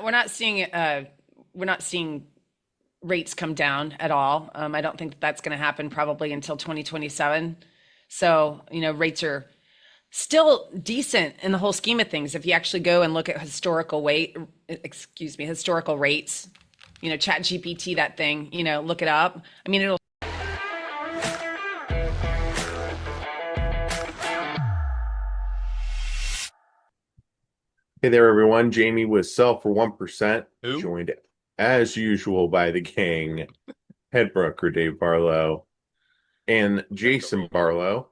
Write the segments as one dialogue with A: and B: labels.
A: we're not seeing rates come down at all. I don't think that's going to happen probably until 2027. So, rates are still decent in the whole scheme of things. If you actually go and look at historical rates, chat GPT, that thing, look it up. I mean, it'll.
B: Hey there, everyone. Jamie with Sell for 1%,
C: Who?
B: joined as usual by the gang, head broker Dave Barlow and Jason Barlow.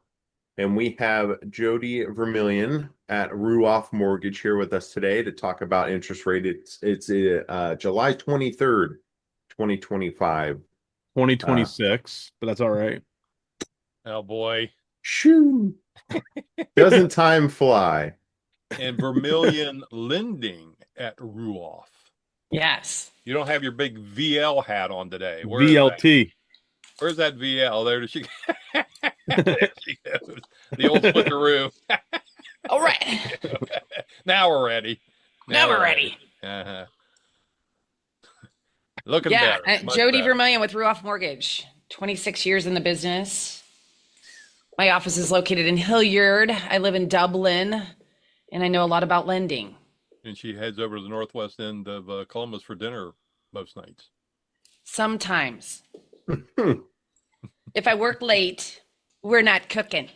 B: And we have Jody Vermillion at Roo-Off Mortgage here with us today to talk about interest rate. It's July 23rd, 2025.
D: 2026, but that's all right.
C: Oh boy.
B: Shoo! Doesn't time fly?
C: And Vermillion lending at Roo-Off.
A: Yes.
C: You don't have your big VL hat on today.
D: VLT.
C: Where's that VL? There she, there she goes. The old switcheroo.
A: All right.
C: Now we're ready.
A: Now we're ready.
C: Uh-huh. Looking
A: Yeah,
C: better. Much
A: Jody
C: better.
A: Vermillion with Roo-Off Mortgage. 26 years in the business. My office is located in Hilliard. I live in Dublin, and I know a lot about lending.
C: And she heads over to the northwest end of Columbus for dinner most nights.
A: Sometimes. If I work late, we're not cooking.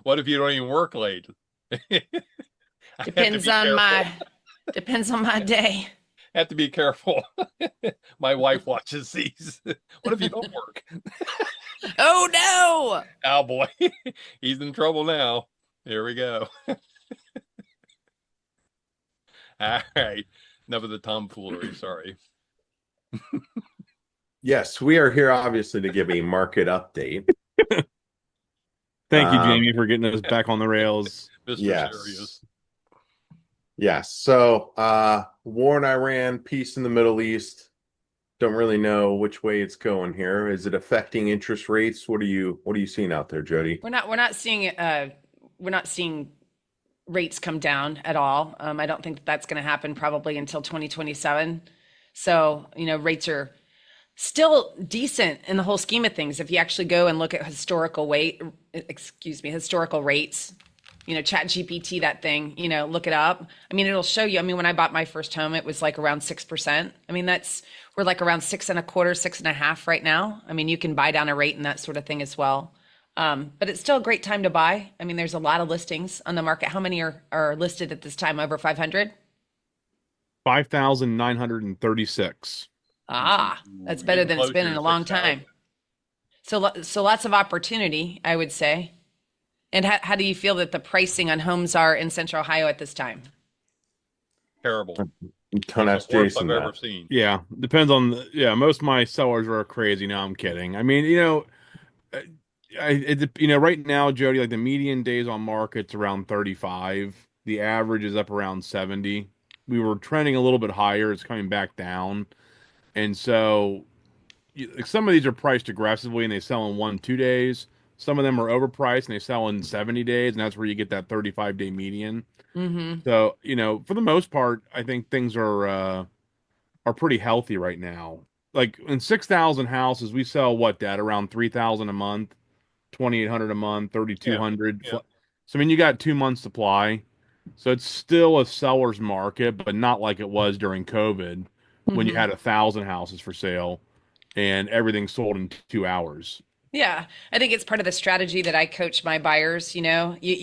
C: What if you don't even work late?
A: Depends on my day.
C: Have to be careful. My wife watches these. What if you don't work?
A: Oh no!
C: Oh boy, he's in trouble now. Here we go. All right, enough of the tomfoolery. Sorry.
B: Yes, we are here obviously to give a market update.
D: Thank you, Jamie, for getting us back on the rails.
C: Mr.
B: Yes.
C: Serious.
B: Yes. So, war in Iran, peace in the Middle East. Don't really know which way it's going here. Is it affecting interest rates? What are you seeing out there, Jody?
A: We're not seeing rates come down at all. I don't think that's going to happen probably until 2027. So, rates are still decent in the whole scheme of things. If you actually go and look at historical rates, chat GPT, that thing, look it up. I mean, it'll show you. I mean, when I bought my first home, it was like around 6%. I mean, we're like around 6.25, 6.5 right now. I mean, you can buy down a rate and that sort of thing as well. But it's still a great time to buy. I mean, there's a lot of listings on the market. How many are listed at this time? Over 500?
D: 5,936.
A: That's better than it's been in a long time. So lots of opportunity, I would say. And how do you feel that the pricing on homes are in Central Ohio at this time?
C: Terrible.
B: Don't ask
C: The worst
B: Jason
C: I've ever
B: that.
C: seen.
D: Yeah, depends on most of my sellers are crazy. No, I'm kidding. I mean, right now, Jody, like the median days on market's around 35. The average is up around 70. We were trending a little bit higher. It's coming back down. And so some of these are priced aggressively and they sell in 1, 2 days. Some of them are overpriced and they sell in 70 days, and that's where you get that 35-day median.
A: Mm-hmm.
D: So, for the most part, I think things are pretty healthy right now. Like in 6,000 houses, we sell what, Dad, around 3,000 a month, 2,800 a month, 3,200.
C: Yeah.
D: So I mean, you got 2 months supply. So it's still a seller's market, but not like it was during COVID when you
A: Mm-hmm.
D: had 1,000 houses for sale and everything sold in 2 hours.
A: Yeah, I think it's part of the strategy that I coach my buyers. You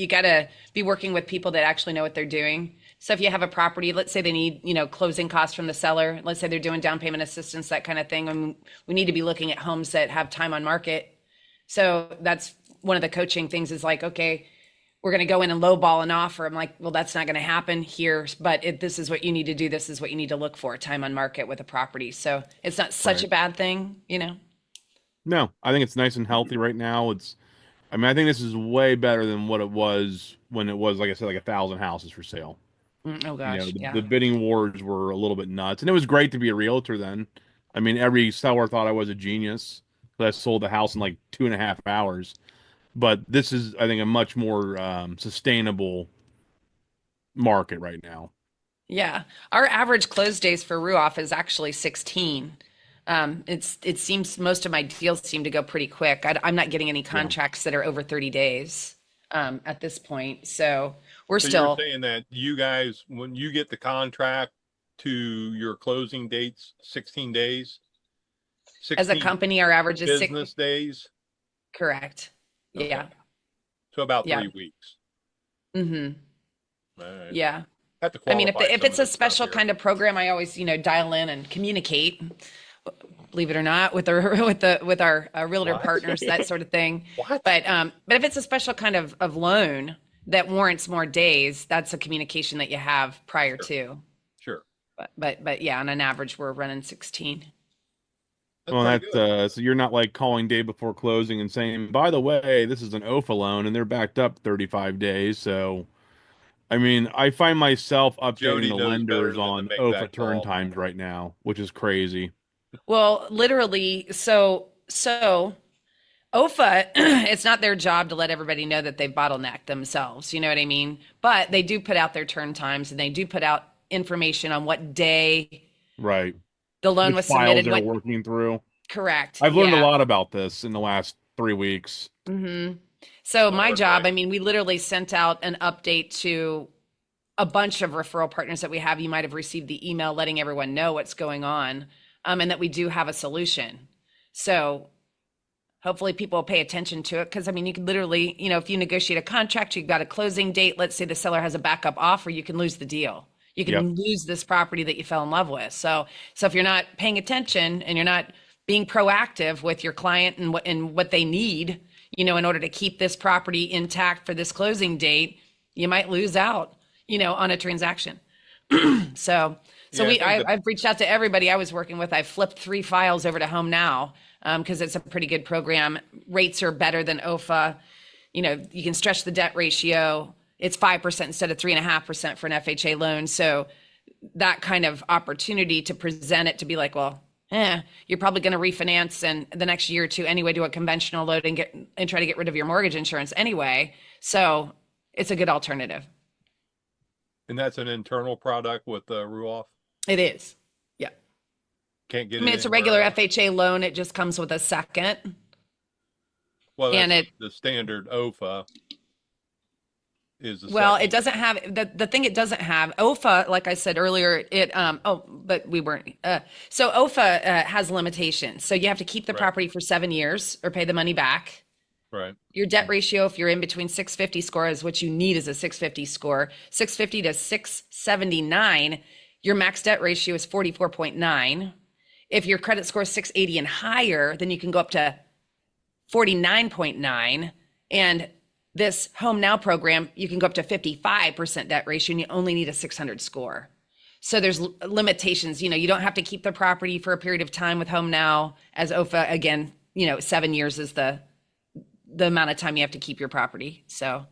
A: got to be working with people that actually know what they're doing. So if you have a property, let's say they need, closing costs from the seller, let's say they're doing down payment assistance, that kind of thing. And we need to be looking at homes that have time on market. So that's one of the coaching things is like, okay, we're going to go in and lowball an offer. I'm like, well, that's not going to happen here, but this is what you need to do. This is what you need to look for, time on market with a property. So it's not such a bad thing.
D: No, I think it's nice and healthy right now. I think this is way better than what it was when it was, like I said, like 1,000 houses for sale.
A: Oh gosh,
D: The,
A: yeah.
D: the bidding wars were a little bit nuts, and it was great to be a realtor then. I mean, every seller thought I was a genius, but I sold the house in like 2.5 hours. But this is, I think, a much more sustainable market right now.
A: Yeah. Our average close days for Roo-Off is actually 16. It seems most of my deals seem to go pretty quick. I'm not getting any contracts that are over 30 days at this point. So we're
C: So
A: still,
C: you're saying that you guys, when you get the contract to your closing dates, 16 days,
A: as a
C: 16
A: company, our average is six.
C: business days.
A: Correct.
C: Okay.
A: Yeah.
C: So about
A: Yeah.
C: 3 weeks.
A: Mm-hmm.
C: All right.
A: Yeah.
C: Have to
A: I mean, if,
C: qualify
A: if
C: some
A: it's
C: of
A: a
C: this stuff
A: special
C: here.
A: kind of program, I always, dial in and communicate, believe it or not, with our with our realtor
C: What?
A: partners, that sort of thing.
C: What?
A: But if it's a special kind of loan that warrants more days, that's a communication that you have prior to.
C: Sure.
A: But yeah, on an average, we're running 16.
C: That's
D: Well,
C: pretty good.
D: so you're not like calling day before closing and saying, by the way, this is an OFA loan and they're backed up 35 days. So, I mean, I find myself updating
C: Jody
D: the
C: knows better
D: lenders
C: than to
D: on
C: make
D: OFA
C: that
D: turn
C: call.
D: times right now, which is crazy.
A: Well, literally, so OFA, it's not their job to let everybody know that they've bottlenecked themselves. You know what I mean? But they do put out their turn times and they do put out information on what day
D: Right.
A: the loan
D: Which
A: was
D: files
A: submitted.
D: they're
A: What
D: working through.
A: correct?
D: I've learned a
A: Yeah.
D: lot about this in the last 3 weeks.
A: So
C: Oh,
A: my
C: that's
A: job,
C: right.
A: I mean, we literally sent out an update to a bunch of referral partners that we have. You might have received the email letting everyone know what's going on, and that we do have a solution. So hopefully people will pay attention to it because I mean, you can literally, if you negotiate a contract, you've got a closing date. Let's say the seller has a backup offer, you can lose the deal. You can
D: Yep.
A: lose this property that you fell in love with. So if you're not paying attention and you're not being proactive with your client and what they need, in order to keep this property intact for this closing date, you might lose out, on a transaction. So
C: Yeah, I think
A: I've reached out to everybody I was working with. I've flipped 3 files over to HomeNow because it's a pretty good program. Rates are better than OFA. You can stretch the debt ratio. It's 5% instead of 3.5% for an FHA loan. So that kind of opportunity to present it to be like, well, you're probably going to refinance in the next year or two anyway, do a conventional loan and try to get rid of your mortgage insurance anyway. So it's a good alternative.
C: And that's an internal product with Roo-Off.
A: It is. Yeah.
C: Can't get
A: I mean,
C: it
A: it's a
C: anywhere
A: regular
C: else.
A: FHA loan. It just comes with a second.
C: Well,
A: and
C: that's
A: it-
C: the standard OFA is the
A: Well,
C: second.
A: it doesn't have the thing it doesn't have. OFA, like I said earlier, but we weren't. So OFA has limitations. So you have to keep the
C: Right.
A: property for 7 years or pay the money back.
C: Right.
A: Your debt ratio, if you're in between 650 score, is what you need is a 650 score. 650 to 679, your max debt ratio is 44.9. If your credit score is 680 and higher, then you can go up to 49.9. And this HomeNow program, you can go up to 55% debt ratio and you only need a 600 score. So there's limitations. You don't have to keep the property for a period of time with HomeNow. As OFA, again, 7 years is the amount of time you have to keep your property. So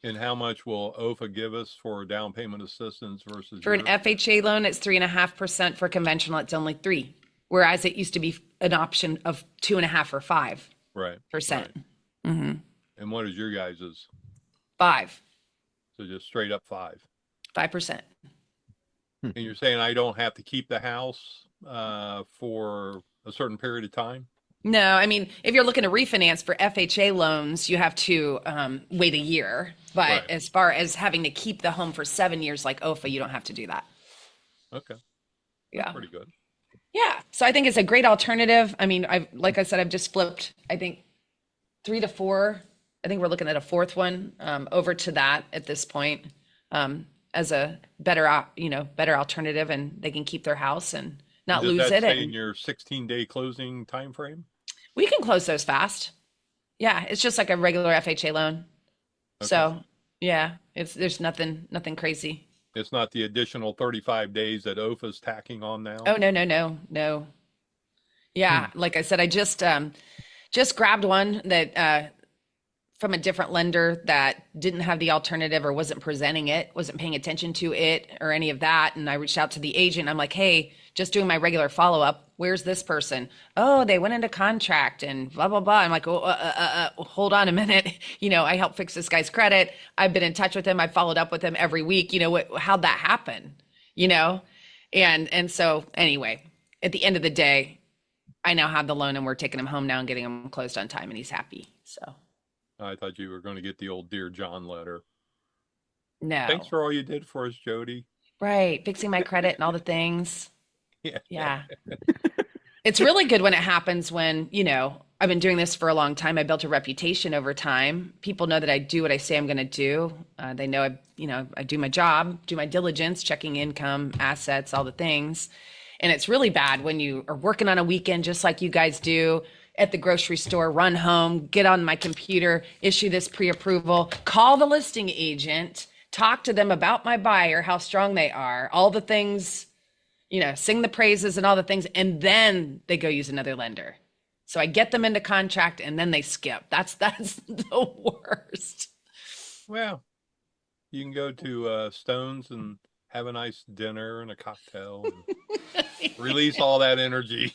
C: And how much will OFA give us for down payment assistance versus
A: for an
C: yours?
A: FHA loan, it's 3.5%. For conventional, it's only 3. Whereas it used to be an option of 2.5 or 5%.
C: Right. And what is your guys's?
A: 5,
C: So just straight up 5.
A: 5%.
C: And you're saying I don't have to keep the house for a certain period of time?
A: No, I mean, if you're looking to refinance for FHA loans, you have to wait a year. But
C: Right.
A: as far as having to keep the home for 7 years like OFA, you don't have to do that.
C: Okay.
A: Yeah.
C: Pretty good.
A: Yeah. So I think it's a great alternative. I mean, like I said, I've just flipped, I think 3 to 4. I think we're looking at a 4th one over to that at this point as a better alternative, and they can keep their house and not
C: Does
A: lose
C: that
A: it.
C: stay in
A: And
C: your 16-day closing time frame?
A: we can close those fast. Yeah. It's just like a regular FHA loan.
C: Okay.
A: So yeah, there's nothing crazy.
C: It's not the additional 35 days that OFA's tacking on now?
A: Oh, no. Yeah. Like I said, I just grabbed one that, from a different lender that didn't have the alternative or wasn't presenting it, wasn't paying attention to it or any of that. And I reached out to the agent. I'm like, hey, just doing my regular follow-up. where's this person? Oh, they went into contract and blah, blah, blah. I'm like, oh, hold on a minute. I helped fix this guy's credit. I've been in touch with him. I followed up with him every week. How'd that happen? And so anyway, at the end of the day, I now have the loan and we're taking him home now and getting him closed on time and he's happy. So
C: I thought you were going to get the old Dear John letter.
A: no.
C: Thanks for all you did for us, Jody.
A: Right. Fixing my credit and all the things.
C: Yeah.
A: Yeah. It's really good when it happens when, I've been doing this for a long time. I built a reputation over time. People know that I do what I say I'm going to do. They know I do my job, do my diligence, checking income, assets, all the things. And it's really bad when you are working on a weekend, just like you guys do at the grocery store, run home, get on my computer, issue this pre-approval, call the listing agent, talk to them about my buyer, how strong they are, all the things, sing the praises and all the things. And then they go use another lender. So I get them into contract and then they skip. That's the worst.
C: Well, you can go to Stone's and have a nice dinner and a cocktail and release all that energy.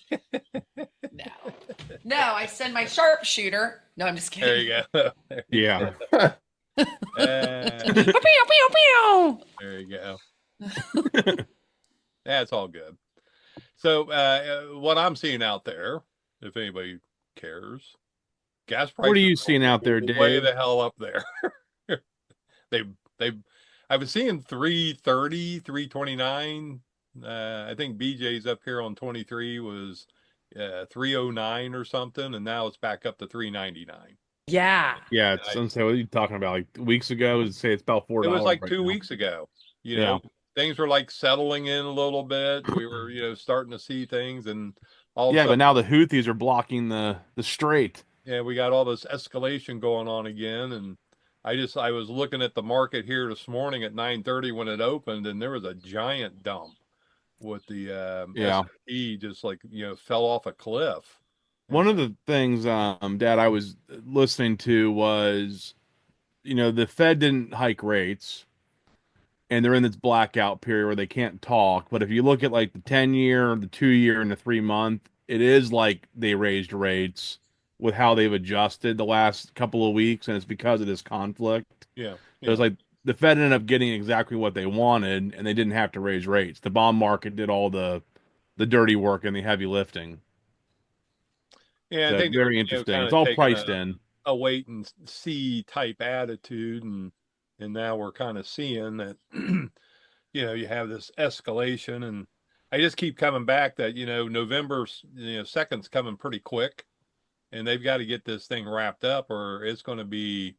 A: No, I send my sharpshooter. No, I'm just kidding.
C: There you go.
D: Yeah.
A: Pew, pew, pew.
C: There you go. That's all good. So what I'm seeing out there, if anybody cares, gas prices.
D: What are you seeing out there, Dave?
C: Way the hell up there. I was seeing 330, 329. I think BJ's up here on 23 was 309 or something, and now it's back up to 399.
A: Yeah.
D: Yeah, it's what are you talking about? Like weeks ago, say it's about $4.
C: It was like
D: right
C: 2
D: now.
C: weeks ago. Things were like settling in a little bit. We were, starting to see things, and all.
D: Yeah, but now the Houthis are blocking the strait.
C: Yeah, we got all this escalation going on again, and I was looking at the market here this morning at 9:30 when it opened, and there was a giant dump with the S&P just like fell off a cliff.
D: One of the things, Dad, I was listening to was, the Fed didn't hike rates, and they're in this blackout period where they can't talk. But if you look at like the 10-year, the 2-year, and the 3-month, it is like they raised rates with how they've adjusted the last couple of weeks, and it's because of this conflict.
C: Yeah.
D: It was like the Fed ended up getting exactly what they wanted, and they didn't have to raise rates. The bond market did all the dirty work and the heavy lifting.
C: Yeah,
D: So
C: I think
D: very interesting. It's all priced in.
C: A wait and see type attitude, and now we're kind of seeing that you have this escalation, and I just keep coming back that November 2nd's coming pretty quick, and they've got to get this thing wrapped up or it's going to be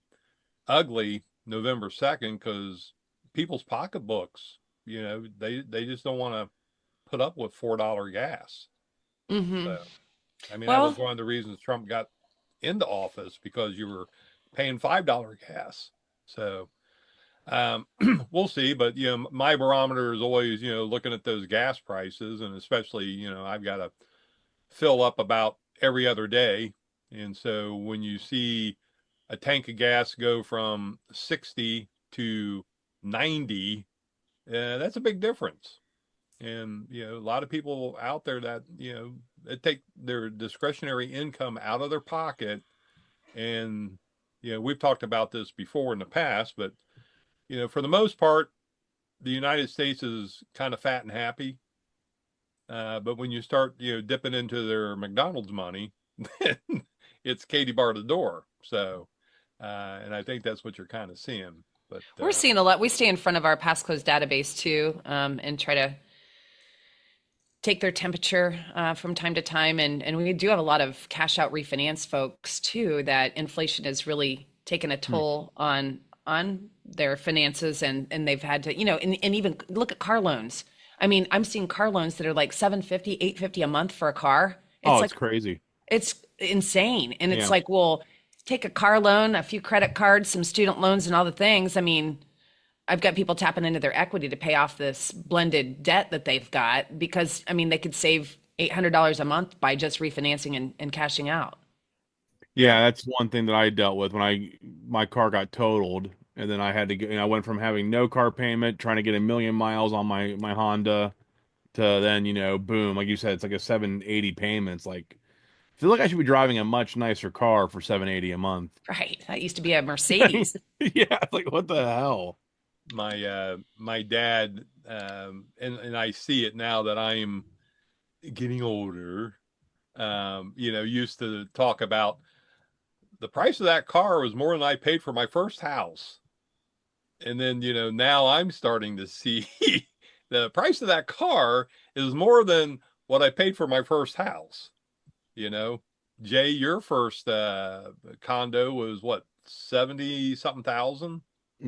C: ugly November 2nd, because people's pocketbooks, they just don't want to put up with $4 gas.
A: Mm-hmm.
C: So, that was one of the reasons Trump got into office, because you were paying $5 gas. So we'll see. But my barometer is always looking at those gas prices, and especially I've got to fill up about every other day, and so when you see a tank of gas go from 60 to 90, that's a big difference. And a lot of people out there that they take their discretionary income out of their pocket, and we've talked about this before in the past, but for the most part, the United States is kind of fat and happy. But when you start dipping into their McDonald's money, then it's Katie bar the door. So, and I think that's what you're kind of seeing. But
A: we're seeing a lot. We stay in front of our past close database too, and try to take their temperature from time to time. And we do have a lot of cash out refinance folks too, that inflation has really taken a toll on their finances, and they've had to, and even look at car loans. I'm seeing car loans that are like $750, $850 a month for a car.
D: It's crazy.
A: It's insane. And it's like, well, take a car loan, a few credit cards, some student loans, and all the things. I've got people tapping into their equity to pay off this blended debt that they've got, because they could save $800 a month by just refinancing and cashing out.
D: Yeah, that's one thing that I dealt with when my car got totaled, and then I had to I went from having no car payment, trying to get 1 million miles on my Honda, to then, boom, like you said, it's like a 780 payments. Like, I feel like I should be driving a much nicer car for 780 a month.
A: Right. That used to be a Mercedes.
D: Yeah, like what the hell?
C: My dad, and I see it now that I'm getting older, used to talk about the price of that car was more than I paid for my first house. And then, now I'm starting to see the price of that car is more than what I paid for my first house. Jay, your first condo was what, 70 something thousand?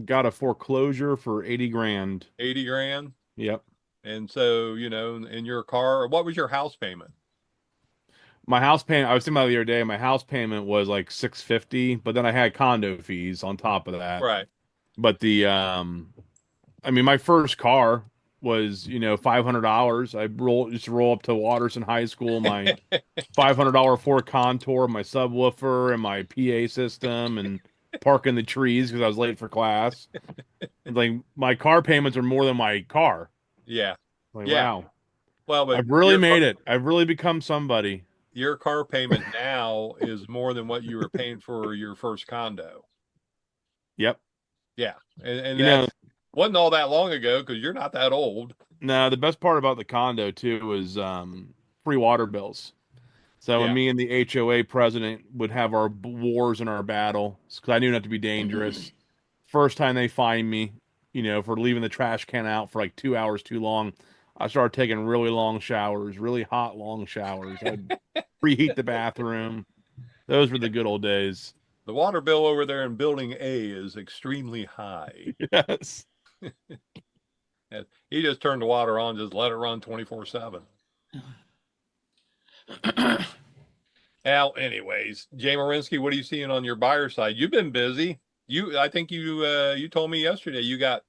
D: Got a foreclosure for 80 grand.
C: 80 grand.
D: Yep.
C: And so, in your car, what was your house payment?
D: My house payment, I was thinking about it the other day, my house payment was like 650, but then I had condo fees on top of that.
C: Right.
D: But I mean, my first car was, $500. I used to roll up to Watterson High School, my $500 Ford Contour, my subwoofer, and my PA system, and park in the trees because I was late for class. And like my car payments are more than my car.
C: Yeah.
D: Like,
C: Yeah.
D: wow,
C: Well, but
D: I've really made it. I've really become somebody.
C: your car payment now is more than what you were paying for your first condo.
D: Yep.
C: Yeah. And
D: You know,
C: that wasn't all that long ago because you're not that old.
D: no, the best part about the condo too was free water bills. So when
C: Yeah.
D: me and the HOA president would have our wars and our battles, because I knew not to be dangerous. First time they fined me, for leaving the trash can out for like 2 hours too long, I started taking really long showers, really hot long showers. I'd preheat the bathroom. Those were the good old days.
C: The water bill over there in building A is extremely high.
D: Yes.
C: And he just turned the water on, just let it run 24/7. Now, anyways, Jay Marinsky, what are you seeing on your buyer side? You've been busy. I think you told me yesterday you got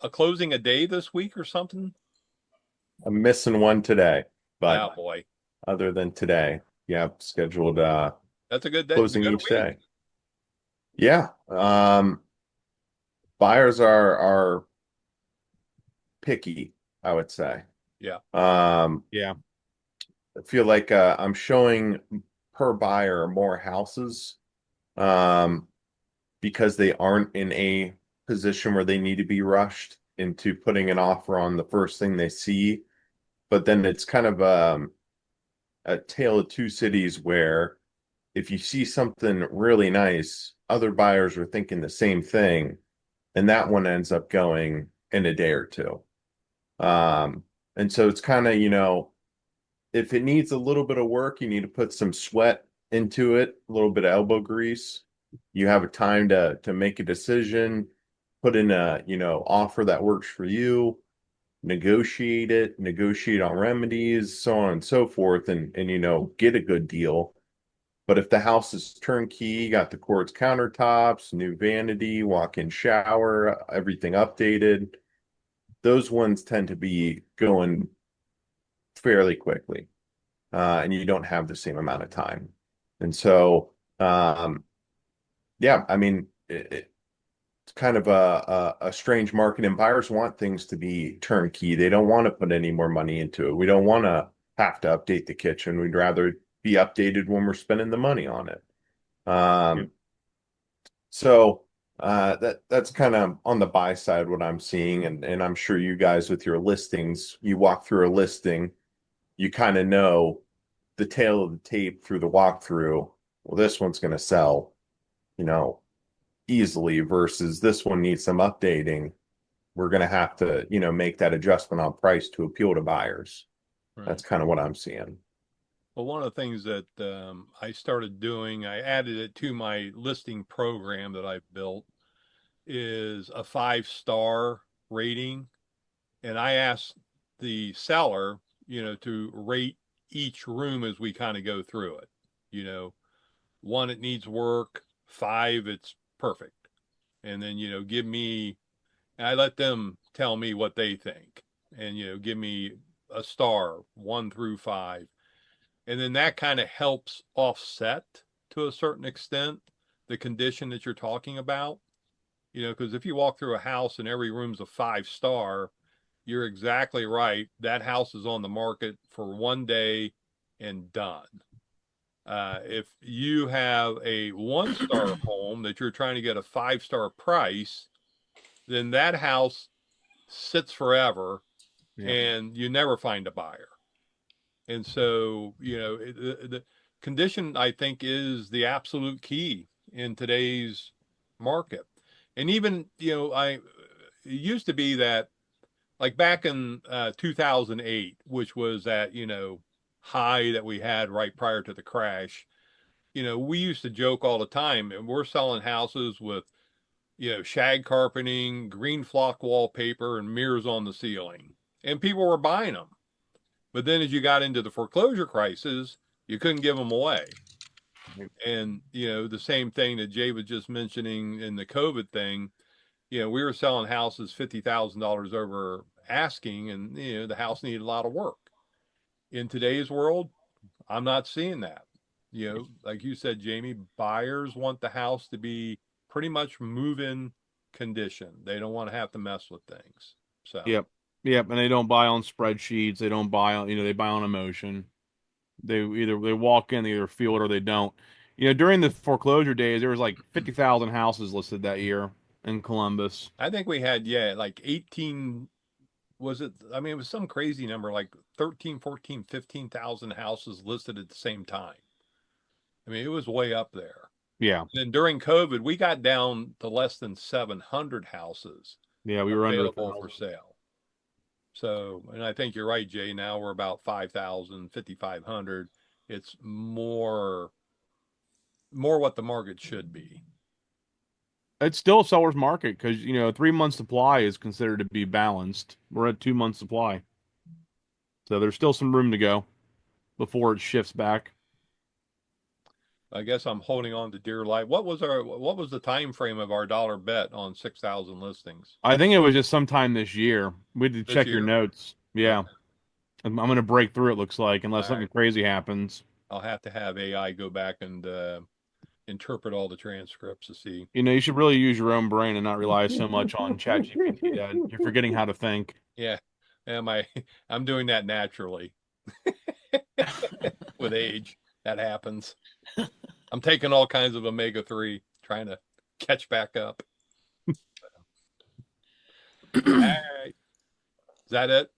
C: a closing a day this week or something.
B: I'm missing one today, but
C: Oh boy,
B: other than today, yeah, scheduled
C: that's a good day.
B: closing
C: Good
B: each
C: week.
B: day. Yeah. Buyers are picky, I would say.
C: Yeah.
D: Yeah.
B: I feel like I'm showing per buyer more houses because they aren't in a position where they need to be rushed into putting an offer on the first thing they see. But then it's kind of a tale of two cities where if you see something really nice, other buyers are thinking the same thing, and that one ends up going in a day or two. And so it's kind of, if it needs a little bit of work, you need to put some sweat into it, a little bit of elbow grease. You have a time to make a decision, put in a, offer that works for you, negotiate on remedies, so on and so forth, and get a good deal. But if the house is turnkey, you got the quartz countertops, new vanity, walk-in shower, everything updated, those ones tend to be going fairly quickly, and you don't have the same amount of time. And so, yeah, I mean, it's kind of a strange market, and buyers want things to be turnkey. They don't want to put any more money into it. We don't want to have to update the kitchen. We'd rather be updated when we're spending the money on it. So that's kind of on the buy side what I'm seeing, and I'm sure you guys with your listings, you walk through a listing, you kind of know the tail of the tape through the walkthrough. Well, this one's going to sell, easily versus this one needs some updating. We're going to have to, make that adjustment on price to appeal to buyers.
C: Right.
B: That's kind of what I'm seeing.
C: Well, one of the things that I started doing, I added it to my listing program that I built, is a 5-star rating. And I asked the seller, to rate each room as we kind of go through it. 1, it needs work. 5, it's perfect. And then, I let them tell me what they think and, give me a star, 1 through 5. And then that kind of helps offset to a certain extent the condition that you're talking about. Because if you walk through a house and every room's a 5-star, you're exactly right. That house is on the market for 1 day and done. If you have a 1-star home that you're trying to get a 5-star price, then that house sits forever and you never find a buyer. And so, the condition, I think, is the absolute key in today's market. And even, it used to be that, like back in 2008, which was that, high that we had right prior to the crash, we used to joke all the time, and we're selling houses with, shag carpeting, green flock wallpaper, and mirrors on the ceiling. And people were buying them. But then as you got into the foreclosure crisis, you couldn't give them away. And, the same thing that Jay was just mentioning in the COVID thing, we were selling houses $50,000 over asking, and, the house needed a lot of work. In today's world, I'm not seeing that. Like you said, Jamie, buyers want the house to be pretty much move-in condition. They don't want to have to mess with things. So
D: Yep. And they don't buy on spreadsheets. They don't buy on, they buy on emotion. They walk in, they either feel it or they don't. During the foreclosure days, there was like 50,000 houses listed that year in Columbus.
C: I think we had, like 18, was it? I mean, it was some crazy number, like 13, 14, 15,000 houses listed at the same time. I mean, it was way up there.
D: Yeah.
C: And then during COVID, we got down to less than 700 houses.
D: Yeah, we were
C: available for sale. So, and I think you're right, Jay. Now we're about 5,000, 5,500. It's more what the market should be.
D: It's still a seller's market because, 3 month supply is considered to be balanced. We're at 2 month supply. So there's still some room to go before it shifts back.
C: I guess I'm holding on to dear life. What was the time frame of our dollar bet on 6,000 listings?
D: I think it was just sometime this year. We had to check your notes. Yeah. I'm going to break through, it looks like, unless something crazy happens.
C: I'll have to have AI go back and interpret all the transcripts to see.
D: You should really use your own brain and not rely so much on ChatGPT, Dad. You're forgetting how to think.
C: Yeah. I'm doing that naturally. With age, that happens. I'm taking all kinds of omega-3, trying to catch back up. All right. Is that it?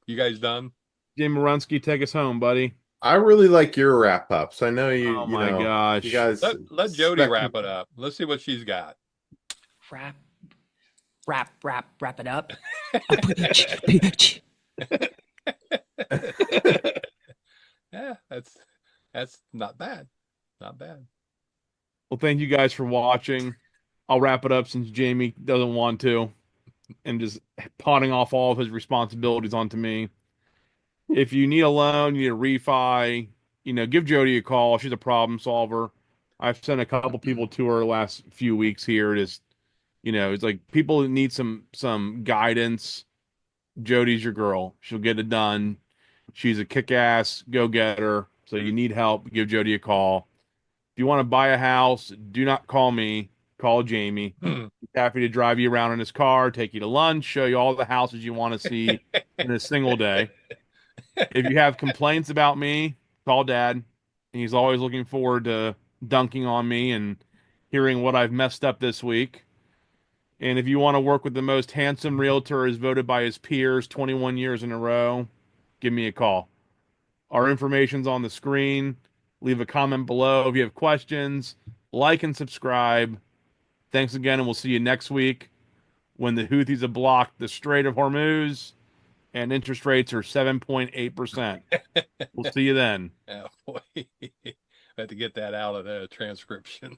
C: You guys done?
D: Jim Morunsky, take us home, buddy.
B: I really like your wrap ups. I know you.
D: Oh my gosh!
B: You guys,
C: let Jody wrap it up. Let's see what she's got.
A: Wrap it up.
C: Yeah, that's not bad. Not bad.
D: Well, thank you guys for watching. I'll wrap it up since Jamie doesn't want to, and just potting off all of his responsibilities onto me. If you need a loan, you need a refi, give Jody a call. She's a problem solver. I've sent a couple people to her the last few weeks here. It's like people that need some guidance. Jody's your girl. She'll get it done. She's a kick-ass go-getter. So you need help, give Jody a call. If you want to buy a house, do not call me. Call Jamie. He's happy to drive you around in his car, take you to lunch, show you all the houses you want to see in a single day. If you have complaints about me, call Dad. He's always looking forward to dunking on me and hearing what I've messed up this week. And if you want to work with the most handsome realtor as voted by his peers 21 years in a row, give me a call. Our information's on the screen. Leave a comment below if you have questions. Like and subscribe. Thanks again, and we'll see you next week when the Houthis have blocked the Strait of Hormuz and interest rates are 7.8%. We'll see you then.
C: Oh, boy. I have to get that out of the transcription.